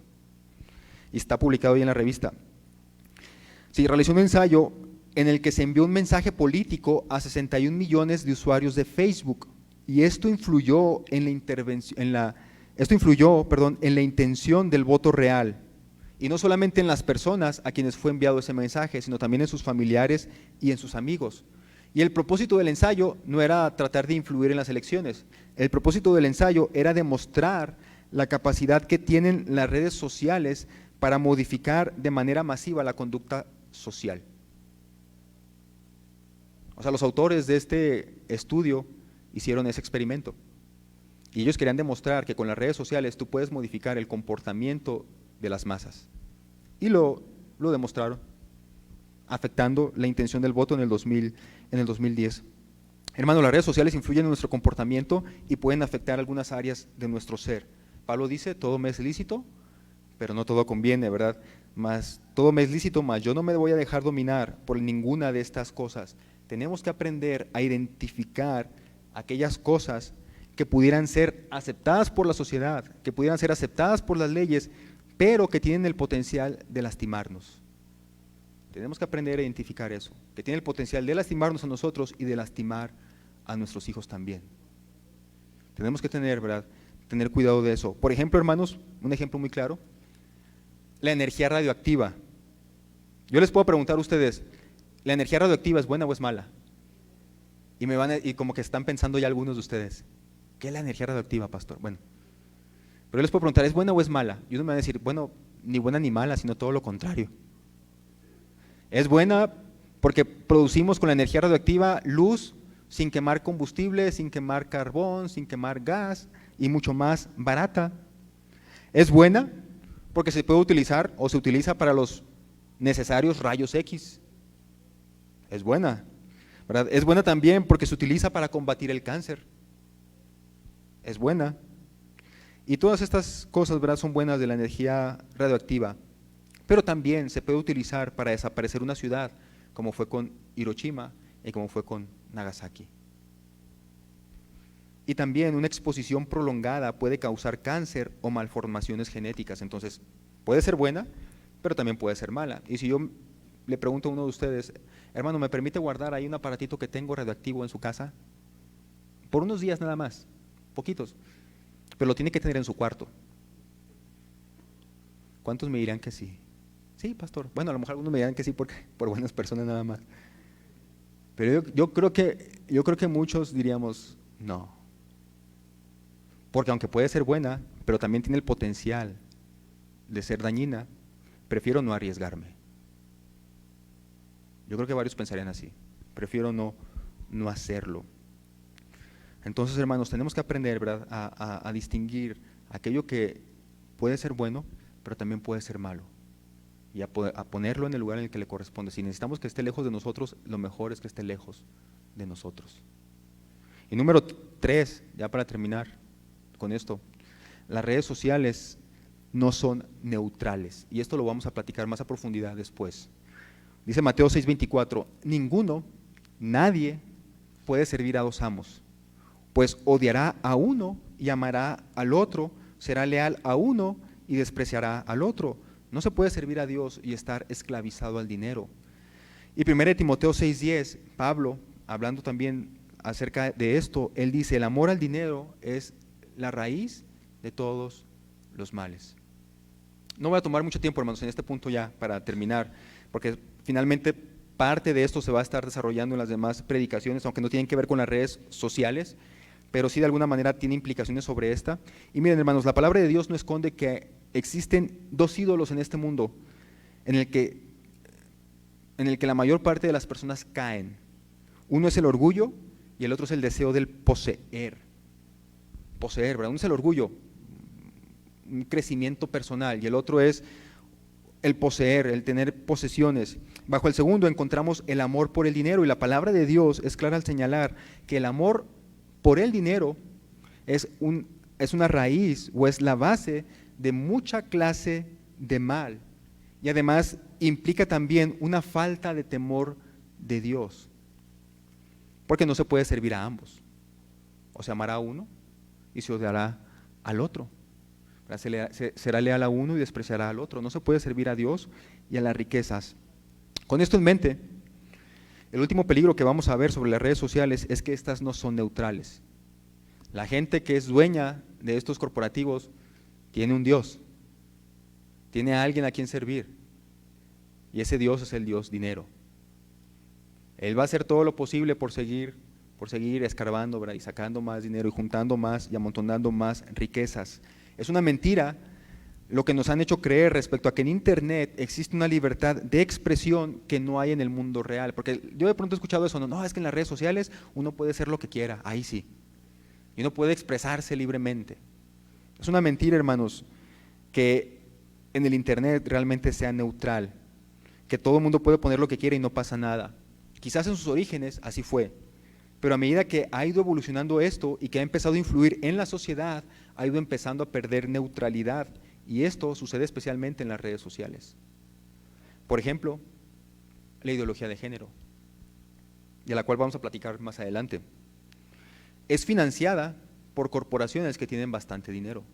Y está publicado ahí en la revista. Se realizó un ensayo en el que se envió un mensaje político a 61 millones de usuarios de Facebook. Y esto influyó en la intención del voto real, y no solamente en las personas a quienes fue enviado ese mensaje, sino también en sus familiares y en sus amigos. Y el propósito del ensayo no era tratar de influir en las elecciones, el propósito del ensayo era demostrar la capacidad que tienen las redes sociales para modificar de manera masiva la conducta social. O sea, los autores de este estudio hicieron ese experimento. Y ellos querían demostrar que con las redes sociales tú puedes modificar el comportamiento de las masas. Y lo demostraron, afectando la intención del voto en el 2010. Hermano, las redes sociales influyen en nuestro comportamiento y pueden afectar algunas áreas de nuestro ser. Pablo dice, todo me es lícito, pero no todo conviene, ¿verdad? Todo me es lícito, mas yo no me voy a dejar dominar por ninguna de estas cosas. Tenemos que aprender a identificar aquellas cosas que pudieran ser aceptadas por la sociedad, que pudieran ser aceptadas por las leyes, pero que tienen el potencial de lastimarnos. Tenemos que aprender a identificar eso, que tiene el potencial de lastimarnos a nosotros y de lastimar a nuestros hijos también. Tenemos que tener, ¿verdad?, tener cuidado de eso. Por ejemplo, hermanos, un ejemplo muy claro, la energía radioactiva. Yo les puedo preguntar a ustedes, ¿la energía radioactiva es buena o es mala? Y como que están pensando ya algunos de ustedes, ¿qué es la energía radioactiva, pastor? Bueno, pero yo les puedo preguntar, ¿es buena o es mala? Y uno me va a decir, bueno, ni buena ni mala, sino todo lo contrario. Es buena porque producimos con la energía radioactiva luz sin quemar combustible, sin quemar carbón, sin quemar gas y mucho más barata. Es buena porque se puede utilizar o se utiliza para los necesarios rayos X. Es buena, ¿verdad? Es buena también porque se utiliza para combatir el cáncer. Es buena. Y todas estas cosas, ¿verdad?, son buenas de la energía radioactiva. Pero también se puede utilizar para desaparecer una ciudad, como fue con Hiroshima y como fue con Nagasaki. Y también una exposición prolongada puede causar cáncer o malformaciones genéticas. Entonces, puede ser buena, pero también puede ser mala. Y si yo le pregunto a uno de ustedes, hermano, ¿me permite guardar ahí un aparatito que tengo radioactivo en su casa? Por unos días nada más, poquitos, pero lo tiene que tener en su cuarto. ¿Cuántos me dirán que sí? Sí, pastor. Bueno, a lo mejor algunos me dirán que sí porque por buenas personas nada más. Pero yo creo que muchos diríamos no. Porque aunque puede ser buena, pero también tiene el potencial de ser dañina, prefiero no arriesgarme. Yo creo que varios pensarían así. Prefiero no hacerlo. Entonces, hermanos, tenemos que aprender, ¿verdad?, a distinguir aquello que puede ser bueno, pero también puede ser malo. Y a ponerlo en el lugar en el que le corresponde. Si necesitamos que esté lejos de nosotros, lo mejor es que esté lejos de nosotros. Y número 3, ya para terminar con esto, las redes sociales no son neutrales. Y esto lo vamos a platicar más a profundidad después. Dice Mateo 6:24, nadie puede servir a dos amos, pues odiará a uno y amará al otro, será leal a uno y despreciará al otro. No se puede servir a Dios y estar esclavizado al dinero. Y 1 Timoteo 6:10, Pablo, hablando también acerca de esto, él dice, el amor al dinero es la raíz de todos los males. No voy a tomar mucho tiempo, hermanos, en este punto ya para terminar, porque finalmente parte de esto se va a estar desarrollando en las demás predicaciones, aunque no tienen que ver con las redes sociales, pero sí de alguna manera tiene implicaciones sobre esta. Y miren, hermanos, la palabra de Dios no esconde que existen dos ídolos en este mundo en el que la mayor parte de las personas caen. Uno es el orgullo y el otro es el deseo del poseer, ¿verdad? Uno es el orgullo, un crecimiento personal, y el otro es el poseer, el tener posesiones. Bajo el segundo encontramos el amor por el dinero, y la palabra de Dios es clara al señalar que el amor por el dinero es una raíz o es la base de mucha clase de mal, y además implica también una falta de temor de Dios, porque no se puede servir a ambos. O se amará a uno y se odiará al otro. Será leal a uno y despreciará al otro. No se puede servir a Dios y a las riquezas. Con esto en mente, el último peligro que vamos a ver sobre las redes sociales es que estas no son neutrales. La gente que es dueña de estos corporativos tiene un Dios, tiene a alguien a quien servir, y ese Dios es el Dios dinero. Él va a hacer todo lo posible por seguir escarbando, ¿verdad?, y sacando más dinero y juntando más y amontonando más riquezas. Es una mentira lo que nos han hecho creer respecto a que en Internet existe una libertad de expresión que no hay en el mundo real. Porque yo de pronto he escuchado eso, no, es que en las redes sociales uno puede hacer lo que quiera, ahí sí, y uno puede expresarse libremente. Es una mentira, hermanos, que en el Internet realmente sea neutral, que todo el mundo puede poner lo que quiera y no pasa nada. Quizás en sus orígenes así fue, pero a medida que ha ido evolucionando esto y que ha empezado a influir en la sociedad, ha ido empezando a perder neutralidad, y esto sucede especialmente en las redes sociales. Por ejemplo, la ideología de género, de la cual vamos a platicar más adelante, es financiada por corporaciones que tienen bastante dinero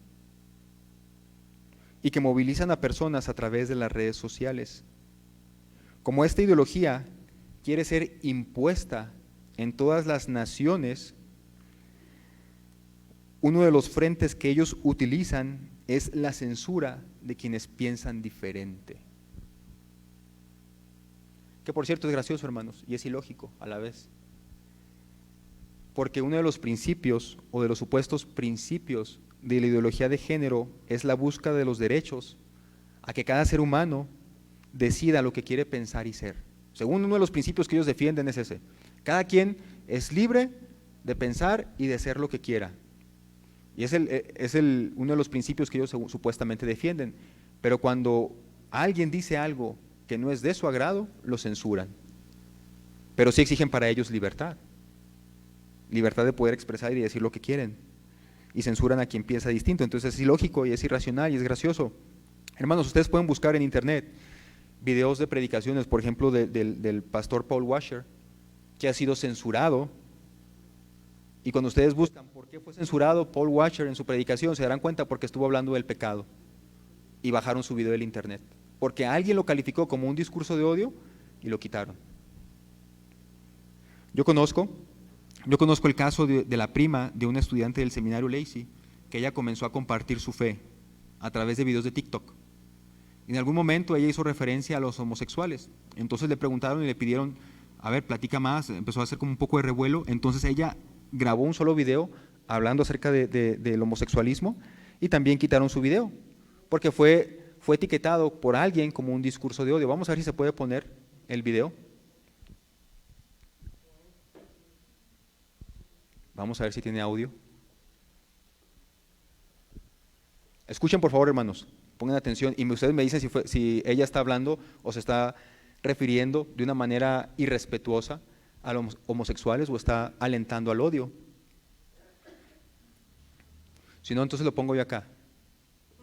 y que movilizan a personas a través de las redes sociales. Como esta ideología quiere ser impuesta en todas las naciones, uno de los frentes que ellos utilizan es la censura de quienes piensan diferente. Que por cierto es gracioso, hermanos, y es ilógico a la vez. Porque uno de los principios o de los supuestos principios de la ideología de género es la búsqueda de los derechos a que cada ser humano decida lo que quiere pensar y ser. Según uno de los principios que ellos defienden es ese. Cada quien es libre de pensar y de ser lo que quiera. Y es uno de los principios que ellos supuestamente defienden. Pero cuando alguien dice algo que no es de su agrado, lo censuran. Pero sí exigen para ellos libertad. Libertad de poder expresar y decir lo que quieren. Y censuran a quien piensa distinto. Entonces es ilógico y es irracional y es gracioso. Hermanos, ustedes pueden buscar en internet videos de predicaciones, por ejemplo, del pastor Paul Washer, que ha sido censurado. Y cuando ustedes buscan por qué fue censurado Paul Washer en su predicación, se darán cuenta porque estuvo hablando del pecado y bajaron su video del internet, porque alguien lo calificó como un discurso de odio y lo quitaron. Yo conozco el caso de la prima de una estudiante del seminario Lacey, que ella comenzó a compartir su fe a través de videos de TikTok. En algún momento ella hizo referencia a los homosexuales, entonces le preguntaron y le pidieron, a ver, platica más, empezó a hacer como un poco de revuelo, entonces ella grabó un solo video hablando acerca del homosexualismo y también quitaron su video, porque fue etiquetado por alguien como un discurso de odio. Vamos a ver si se puede poner el video. Vamos a ver si tiene audio. Escuchen por favor, hermanos, pongan atención y ustedes me dicen si ella está hablando o se está refiriendo de una manera irrespetuosa a los homosexuales o está alentando al odio. Si no, entonces lo pongo yo acá.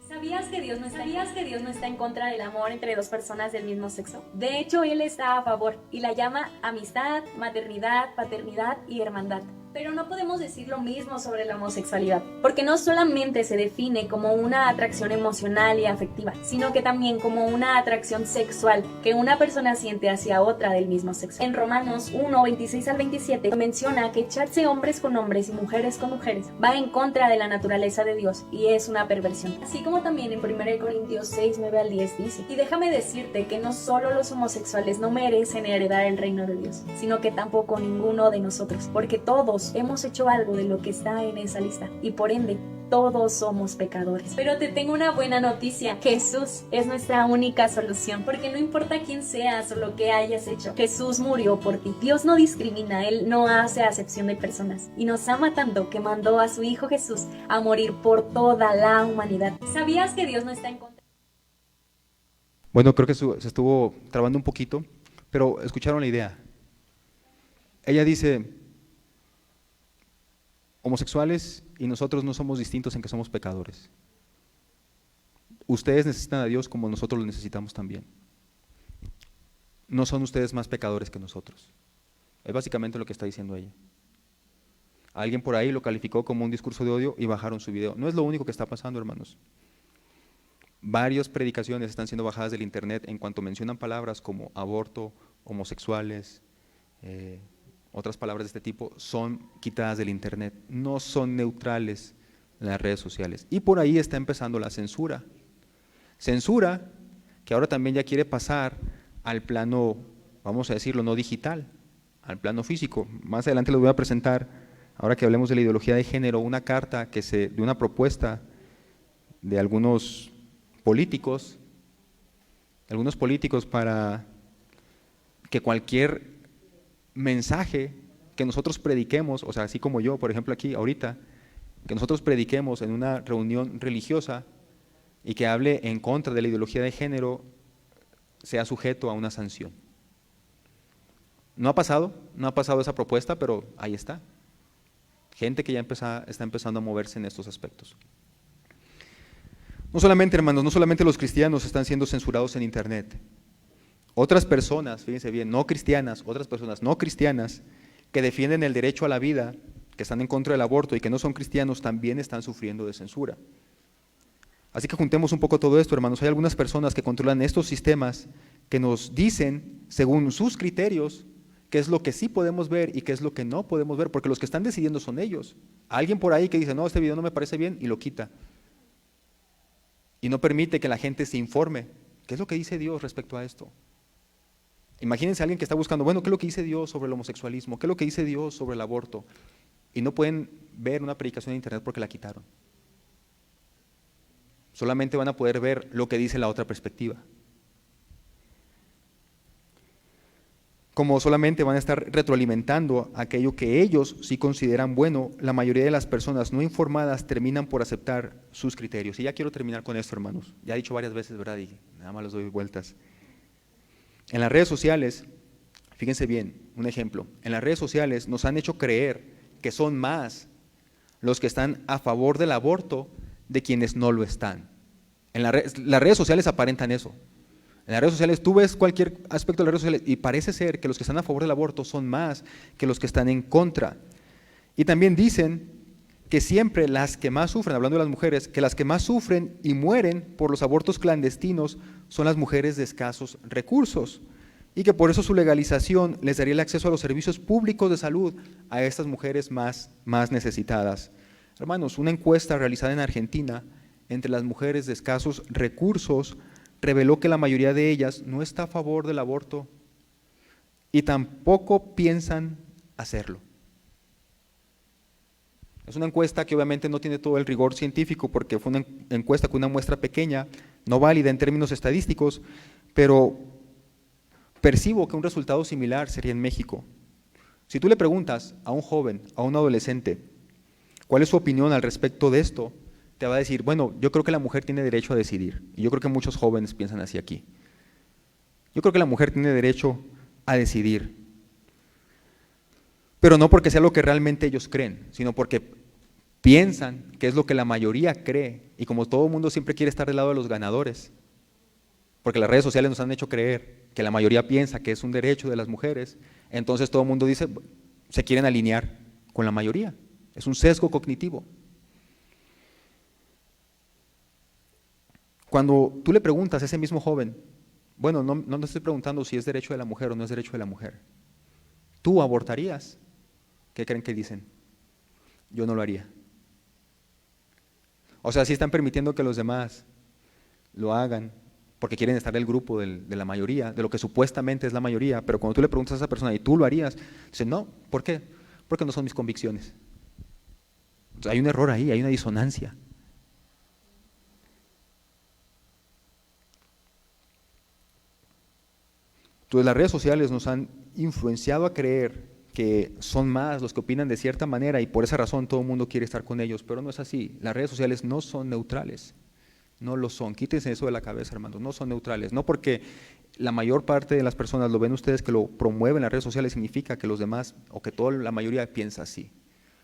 ¿Sabías que Dios no está en contra del amor entre dos personas del mismo sexo? De hecho, Él está a favor y la llama amistad, maternidad, paternidad y hermandad. Pero no podemos decir lo mismo sobre la homosexualidad, porque no solamente se define como una atracción emocional y afectiva, sino que también como una atracción sexual que una persona siente hacia otra del mismo sexo. En Romanos 1, 26 al 27 menciona que echarse hombres con hombres y mujeres con mujeres va en contra de la naturaleza de Dios y es una perversión. Así como también en 1 Corintios 6, 9 al 10 dice, y déjame decirte que no solo los homosexuales no merecen heredar el reino de Dios, sino que tampoco ninguno de nosotros, porque todos hemos hecho algo de lo que está en esa lista y por ende todos somos pecadores. Pero te tengo una buena noticia: Jesús es nuestra única solución, porque no importa quién seas o lo que hayas hecho, Jesús murió por ti. Dios no discrimina, Él no hace acepción de personas y nos ama tanto que mandó a su Hijo Jesús a morir por toda la humanidad. ¿Sabías que Dios no está en contra? Bueno, creo que se estuvo trabando un poquito, pero escucharon la idea. Ella dice: homosexuales y nosotros no somos distintos en que somos pecadores. Ustedes necesitan a Dios como nosotros lo necesitamos también. No son ustedes más pecadores que nosotros. Es básicamente lo que está diciendo ella. Alguien por ahí lo calificó como un discurso de odio y bajaron su video. No es lo único que está pasando, hermanos. Varias predicaciones están siendo bajadas del internet en cuanto mencionan palabras como aborto, homosexuales, otras palabras de este tipo, son quitadas del internet, no son neutrales en las redes sociales. Y por ahí está empezando la censura. Censura que ahora también ya quiere pasar al plano, vamos a decirlo, no digital, al plano físico. Más adelante les voy a presentar, ahora que hablemos de la ideología de género, una carta de una propuesta de algunos políticos para que cualquier mensaje que nosotros prediquemos, o sea, así como yo, por ejemplo aquí ahorita, que nosotros prediquemos en una reunión religiosa y que hable en contra de la ideología de género, sea sujeto a una sanción. No ha pasado esa propuesta, pero ahí está. Gente que ya está empezando a moverse en estos aspectos. No solamente, hermanos, no solamente los cristianos están siendo censurados en internet. Otras personas, fíjense bien, otras personas no cristianas que defienden el derecho a la vida que están en contra del aborto y que no son cristianos, también están sufriendo de censura. Así que juntemos un poco todo esto, hermanos. Hay algunas personas que controlan estos sistemas que nos dicen, según sus criterios, qué es lo que sí podemos ver y qué es lo que no podemos ver, porque los que están decidiendo son ellos. Alguien por ahí que dice, no, este video no me parece bien, y lo quita. Y no permite que la gente se informe. ¿Qué es lo que dice Dios respecto a esto? Imagínense a alguien que está buscando, bueno, ¿qué es lo que dice Dios sobre el homosexualismo? ¿Qué es lo que dice Dios sobre el aborto? Y no pueden ver una predicación en internet porque la quitaron. Solamente van a poder ver lo que dice la otra perspectiva. Como solamente van a estar retroalimentando aquello que ellos sí consideran bueno, la mayoría de las personas no informadas terminan por aceptar sus criterios. Y ya quiero terminar con esto, hermanos. Ya he dicho varias veces, ¿verdad? Y nada más les doy vueltas. En las redes sociales, fíjense bien, un ejemplo. En las redes sociales nos han hecho creer que son más los que están a favor del aborto de quienes no lo están. Las redes sociales aparentan eso. En las redes sociales tú ves cualquier aspecto de las redes sociales y parece ser que los que están a favor del aborto son más que los que están en contra. Y también dicen que siempre las que más sufren, hablando de las mujeres, que las que más sufren y mueren por los abortos clandestinos son las mujeres de escasos recursos y que por eso su legalización les daría el acceso a los servicios públicos de salud a estas mujeres más necesitadas. Hermanos, una encuesta realizada en Argentina entre las mujeres de escasos recursos reveló que la mayoría de ellas no está a favor del aborto y tampoco piensan hacerlo. Es una encuesta que obviamente no tiene todo el rigor científico porque fue una encuesta con una muestra pequeña, no válida en términos estadísticos, pero percibo que un resultado similar sería en México. Si tú le preguntas a un joven, a un adolescente, ¿cuál es su opinión al respecto de esto? Te va a decir, bueno, yo creo que la mujer tiene derecho a decidir. Y yo creo que muchos jóvenes piensan así aquí. Yo creo que la mujer tiene derecho a decidir. Pero no porque sea lo que realmente ellos creen, sino porque piensan que es lo que la mayoría cree. Y como todo el mundo siempre quiere estar del lado de los ganadores, porque las redes sociales nos han hecho creer que la mayoría piensa que es un derecho de las mujeres, entonces todo el mundo dice, se quieren alinear con la mayoría. Es un sesgo cognitivo. Cuando tú le preguntas a ese mismo joven, bueno, no te estoy preguntando si es derecho de la mujer o no es derecho de la mujer. ¿Tú abortarías? ¿Qué creen que dicen? Yo no lo haría. O sea, sí están permitiendo que los demás lo hagan porque quieren estar del grupo de la mayoría, de lo que supuestamente es la mayoría, pero cuando tú le preguntas a esa persona, ¿y tú lo harías? Dice, no, ¿por qué? Porque no son mis convicciones. O sea, hay un error ahí, hay una disonancia. Entonces las redes sociales nos han influenciado a creer que son más los que opinan de cierta manera y por esa razón todo el mundo quiere estar con ellos, pero no es así. Las redes sociales no son neutrales, no lo son. Quítense eso de la cabeza, hermanos, no son neutrales. No porque la mayor parte de las personas lo ven ustedes que lo promueven en las redes sociales significa que los demás o que toda la mayoría piensa así.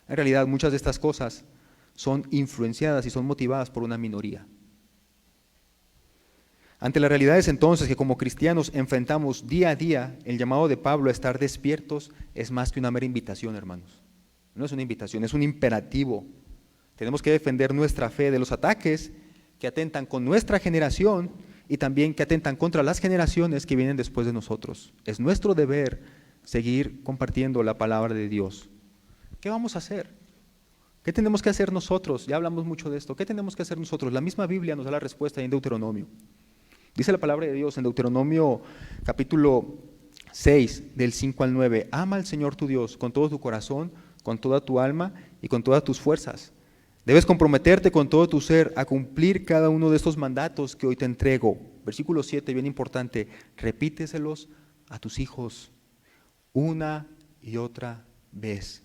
En realidad muchas de estas cosas son influenciadas y son motivadas por una minoría. Ante las realidades entonces que como cristianos enfrentamos día a día, el llamado de Pablo a estar despiertos es más que una mera invitación, hermanos. No es una invitación, es un imperativo. Tenemos que defender nuestra fe de los ataques que atentan con nuestra generación y también que atentan contra las generaciones que vienen después de nosotros. Es nuestro deber seguir compartiendo la palabra de Dios. ¿Qué vamos a hacer? ¿Qué tenemos que hacer nosotros? Ya hablamos mucho de esto. ¿Qué tenemos que hacer nosotros? La misma Biblia nos da la respuesta ahí en Deuteronomio. Dice la palabra de Dios en Deuteronomio capítulo 6, del 5 al 9, ama al Señor tu Dios con todo tu corazón, con toda tu alma y con todas tus fuerzas. Debes comprometerte con todo tu ser a cumplir cada uno de estos mandatos que hoy te entrego. Versículo 7, bien importante, repíteselos a tus hijos una y otra vez.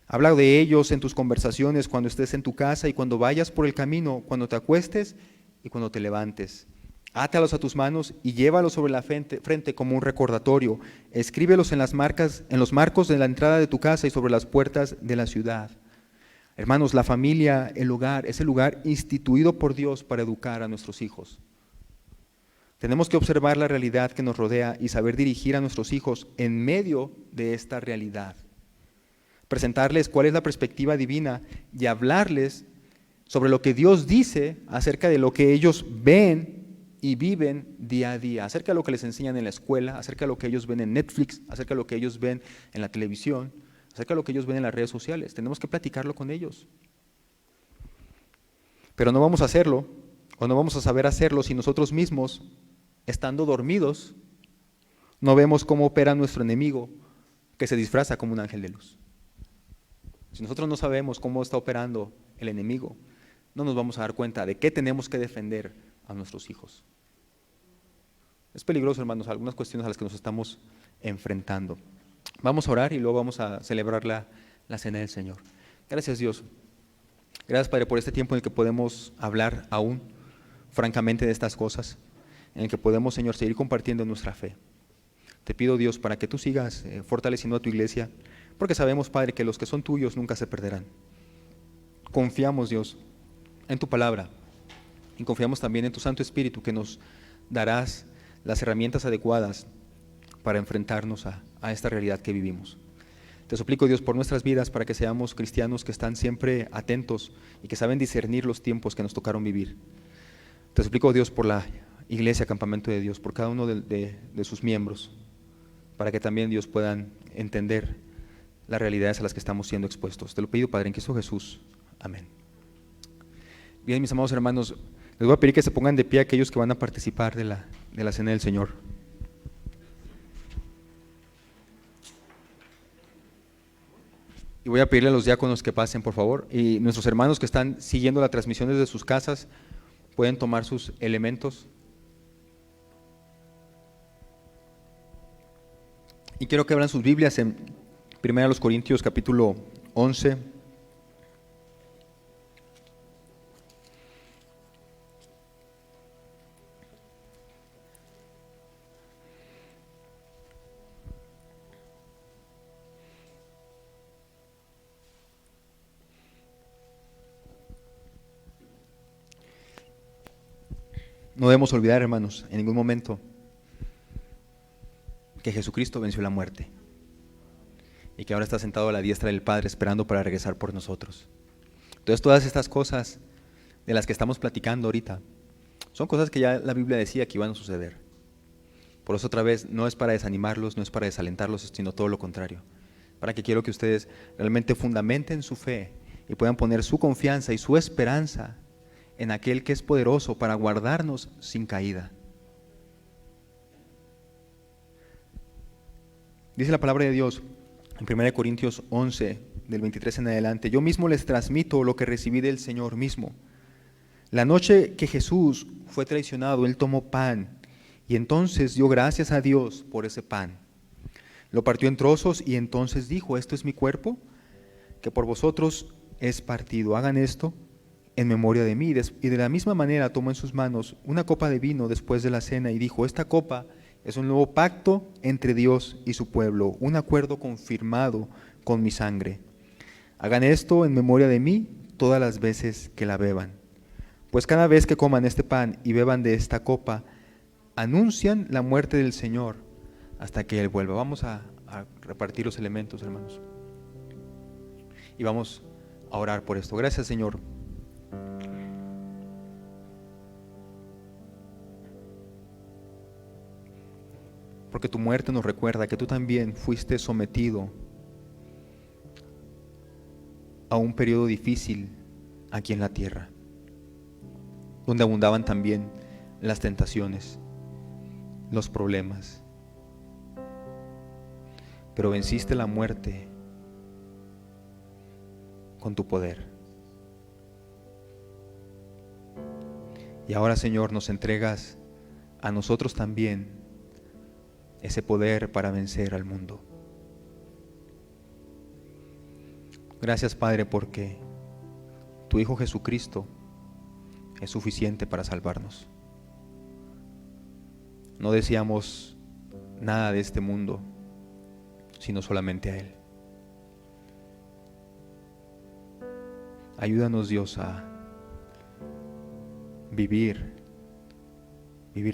Habla de ellos en tus conversaciones cuando estés en tu casa y cuando vayas por el camino, cuando te acuestes y cuando te levantes. Átalos a tus manos y llévalos sobre la frente como un recordatorio. Escríbelos en los marcos de la entrada de tu casa y sobre las puertas de la ciudad. Hermanos, la familia, el hogar, es el lugar instituido por Dios para educar a nuestros hijos. Tenemos que observar la realidad que nos rodea y saber dirigir a nuestros hijos en medio de esta realidad. presentarles cuál es la perspectiva divina y hablarles sobre lo que Dios dice acerca de lo que ellos ven y viven día a día, acerca de lo que les enseñan en la escuela, acerca de lo que ellos ven en Netflix, acerca de lo que ellos ven en la televisión, acerca de lo que ellos ven en las redes sociales. Tenemos que platicarlo con ellos. Pero no vamos a hacerlo, o no vamos a saber hacerlo si nosotros mismos, estando dormidos, no vemos cómo opera nuestro enemigo, que se disfraza como un ángel de luz. Si nosotros no sabemos cómo está operando el enemigo, no nos vamos a dar cuenta de qué tenemos que defender a nuestros hijos. Es peligroso, hermanos, algunas cuestiones a las que nos estamos enfrentando. Vamos a orar y luego vamos a celebrar la cena del Señor. Gracias, Dios. Gracias, Padre, por este tiempo en el que podemos hablar aún francamente de estas cosas, en el que podemos, Señor, seguir compartiendo nuestra fe. Te pido, Dios, para que tú sigas fortaleciendo a tu iglesia, porque sabemos, Padre, que los que son tuyos nunca se perderán. Confiamos, Dios, en tu palabra y confiamos también en tu Santo Espíritu, que nos darás las herramientas adecuadas para enfrentarnos a esta realidad que vivimos. Te suplico, Dios, por nuestras vidas, para que seamos cristianos que están siempre atentos y que saben discernir los tiempos que nos tocaron vivir. Te suplico, Dios, por la iglesia, Campamento de Dios, por cada uno de sus miembros, para que también, Dios, puedan entender las realidades a las que estamos siendo expuestos. Te lo pido, Padre, en Cristo Jesús. Amén. Bien, mis amados hermanos, les voy a pedir que se pongan de pie aquellos que van a participar de la cena del Señor. Y voy a pedirle a los diáconos que pasen, por favor, y nuestros hermanos que están siguiendo la transmisión desde sus casas pueden tomar sus elementos. Y quiero que abran sus Biblias en 1 Corintios capítulo 11. No debemos olvidar, hermanos, en ningún momento que Jesucristo venció la muerte y que ahora está sentado a la diestra del Padre esperando para regresar por nosotros. Entonces, todas estas cosas de las que estamos platicando ahorita son cosas que ya la Biblia decía que iban a suceder. Por eso, otra vez, no es para desanimarlos, no es para desalentarlos, sino todo lo contrario, para que quiero que ustedes realmente fundamenten su fe y puedan poner su confianza y su esperanza en aquel que es poderoso para guardarnos sin caída. Dice la palabra de Dios en 1 Corintios 11, del 23 en adelante: yo mismo les transmito lo que recibí del Señor mismo. La noche que Jesús fue traicionado, Él tomó pan y entonces dio gracias a Dios por ese pan. Lo partió en trozos y entonces dijo: esto es mi cuerpo, que por vosotros es partido. Hagan esto en memoria de mí. Y de la misma manera tomó en sus manos una copa de vino después de la cena y dijo: esta copa es un nuevo pacto entre Dios y su pueblo, un acuerdo confirmado con mi sangre. Hagan esto en memoria de mí todas las veces que la beban. Pues cada vez que coman este pan y beban de esta copa, anuncian la muerte del Señor hasta que Él vuelva. Vamos a repartir los elementos, hermanos, y vamos a orar por esto. Gracias, Señor, porque tu muerte nos recuerda que tú también fuiste sometido a un periodo difícil aquí en la tierra, donde abundaban también las tentaciones, los problemas, pero venciste la muerte con tu poder. Y ahora, Señor, nos entregas a nosotros también ese poder para vencer al mundo. Gracias, Padre, porque tu Hijo Jesucristo es suficiente para salvarnos. No deseamos nada de este mundo, sino solamente a Él. Ayúdanos, Dios, a vivir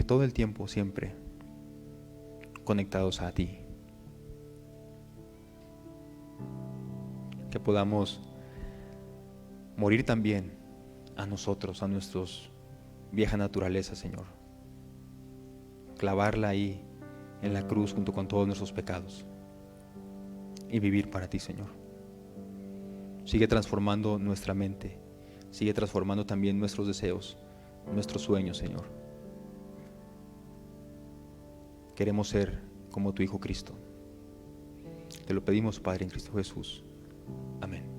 todo el tiempo, siempre conectados a ti. que podamos morir también a nosotros, a nuestros vieja naturaleza, Señor. Clavarla ahí en la cruz junto con todos nuestros pecados y vivir para ti, Señor. Sigue transformando nuestra mente, sigue transformando también nuestros deseos, nuestros sueños, Señor. Queremos ser como tu Hijo Cristo. Te lo pedimos, Padre, en Cristo Jesús. Amén.